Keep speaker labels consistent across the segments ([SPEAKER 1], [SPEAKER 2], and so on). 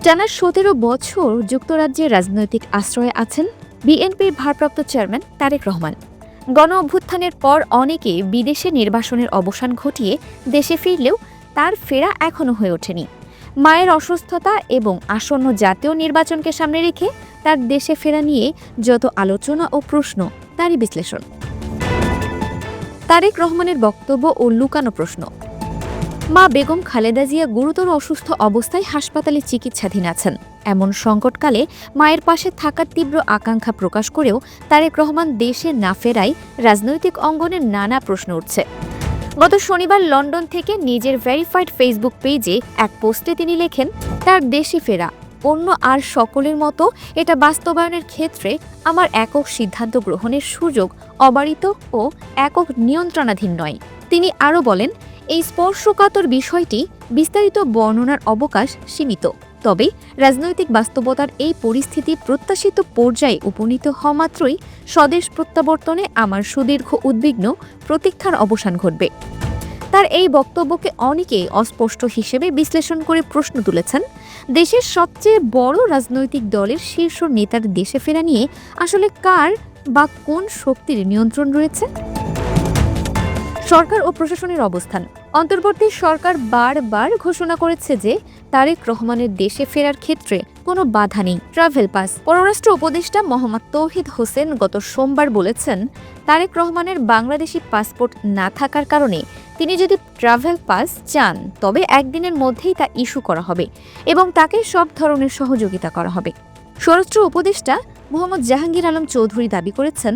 [SPEAKER 1] টানা ১৭ বছর যুক্তরাজ্যে রাজনৈতিক আশ্রয়ে আছেন বিএনপির ভারপ্রাপ্ত চেয়ারম্যান তারেক রহমান। গণ অভ্যুত্থানের পর অনেকে বিদেশে নির্বাসনের অবসান ঘটিয়ে দেশে ফিরলেও তার ফেরা এখনও হয়ে ওঠেনি। মায়ের অসুস্থতা এবং আসন্ন জাতীয় নির্বাচনকে সামনে রেখে তার দেশে ফেরা নিয়ে যত আলোচনা ও প্রশ্ন, তারই বিশ্লেষণ। তারেক রহমানের বক্তব্য ও লুকানো প্রশ্ন। মা বেগম খালেদা জিয়া গুরুতর অসুস্থ অবস্থায় হাসপাতালে চিকিৎসাধীন আছেন। এমন সংকটকালে মায়ের পাশে থাকার তীব্র আকাঙ্ক্ষা প্রকাশ করেও তারেক রহমান দেশে না ফেরায় রাজনৈতিক অঙ্গনে নানা প্রশ্ন উঠছে। গত শনিবার লন্ডন থেকে নিজের ভেরিফাইড ফেসবুক পেজে এক পোস্টে তিনি লেখেন, তার দেশে ফেরা অন্য আর সকলের মতো এটা বাস্তবায়নের ক্ষেত্রে আমার একক সিদ্ধান্ত গ্রহণের সুযোগ অবারিত ও একক নিয়ন্ত্রণাধীন নয়। তিনি আরও বলেন, এই স্পর্শকাতর বিষয়টি বিস্তারিত বর্ণনার অবকাশ সীমিত। তবে রাজনৈতিক বাস্তবতার এই পরিস্থিতি প্রত্যাশিত পর্যায়ে উপনীত হওয়া মাত্রই স্বদেশ প্রত্যাবর্তনে আমার সুদীর্ঘ উদ্বিগ্ন প্রতীক্ষার অবসান ঘটবে। তার এই বক্তব্যকে অনেকেই অস্পষ্ট হিসেবে বিশ্লেষণ করে প্রশ্ন তুলেছেন, দেশের সবচেয়ে বড় রাজনৈতিক দলের শীর্ষ নেতার দেশে ফেরা নিয়ে আসলে কার বা কোন শক্তির নিয়ন্ত্রণ রয়েছে? সরকার ও প্রশাসনের অবস্থান। অন্তর্বর্তী সরকার বারবার ঘোষণা করেছে যে তারেক রহমানের দেশে ফেরার ক্ষেত্রে কোনো বাধা নেই। Travel pass. পররাষ্ট্র উপদেষ্টা মোহাম্মদ তৌহিদ হোসেন গত সোমবার বলেছেন, তারেক রহমানের বাংলাদেশি পাসপোর্ট না থাকার কারণে তিনি যদি ট্রাভেল পাস চান তবে একদিনের মধ্যেই তা ইস্যু করা হবে এবং তাকে সব ধরনের সহযোগিতা করা হবে। স্বরাষ্ট্র উপদেষ্টা মোহাম্মদ জাহাঙ্গীর আলম চৌধুরী দাবি করেছেন,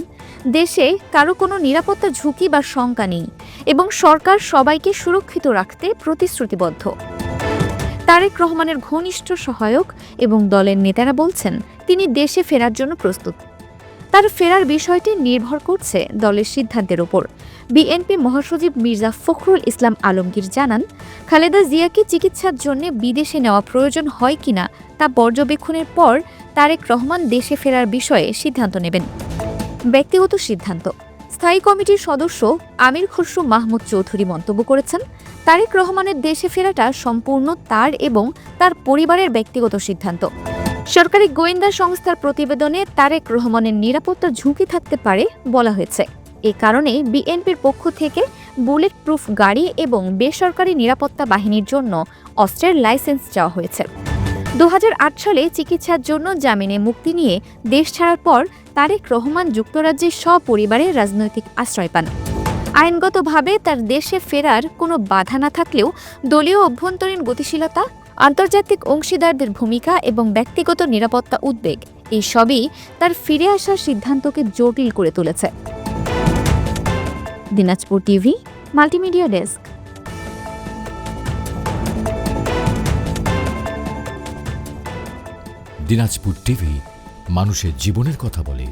[SPEAKER 1] দেশে কারো কোনো নিরাপত্তা ঝুঁকি বা শঙ্কা নেই এবং সরকার সবাইকে সুরক্ষিত রাখতে প্রতিশ্রুতিবদ্ধ। তারেক রহমানের ঘনিষ্ঠ সহায়ক এবং দলের নেতারা বলছেন, তিনি দেশে ফেরার জন্য প্রস্তুত। তার ফেরার বিষয়টি নির্ভর করছে দলের সিদ্ধান্তের ওপর। বিএনপি মহাসচিব মির্জা ফখরুল ইসলাম আলমগীর জানান, খালেদা জিয়াকে চিকিৎসার জন্য বিদেশে নেওয়া প্রয়োজন হয় কিনা তা পর্যবেক্ষণের পর তারেক রহমান দেশে ফেরার বিষয়ে সিদ্ধান্ত নেবেন। ব্যক্তিগত সিদ্ধান্ত। স্থায়ী কমিটির সদস্য আমির খসরু মাহমুদ চৌধুরী মন্তব্য করেছেন, তারেক রহমানের দেশে ফেরাটা সম্পূর্ণ তার এবং তার পরিবারের ব্যক্তিগত সিদ্ধান্ত। সরকারি গোয়েন্দা সংস্থার প্রতিবেদনে তারেক রহমানের নিরাপত্তার ঝুঁকি থাকতে পারে বলা হয়েছে। এ কারণে বিএনপির পক্ষ থেকে বুলেট প্রুফ গাড়ি এবং বেসরকারি নিরাপত্তা বাহিনীর জন্য অস্ত্রের লাইসেন্স চাওয়া হয়েছে। ২০০৮ সালে চিকিৎসার জন্য জামিনে মুক্তি নিয়ে দেশ ছাড়ার পর তারেক রহমান যুক্তরাজ্যে সপরিবারে রাজনৈতিক আশ্রয় পান। আইনগতভাবে তার দেশে ফেরার কোনো বাধা না থাকলেও দলীয় অভ্যন্তরীণ গতিশীলতা, আন্তর্জাতিক অংশীদারদের ভূমিকা এবং ব্যক্তিগত নিরাপত্তা উদ্বেগ এই সবই তার ফিরে আসার সিদ্ধান্তকে জটিল করে তুলেছে। Dinajpur TV multimedia desk.
[SPEAKER 2] Dinajpur TV মানুষের জীবনের কথা বলে।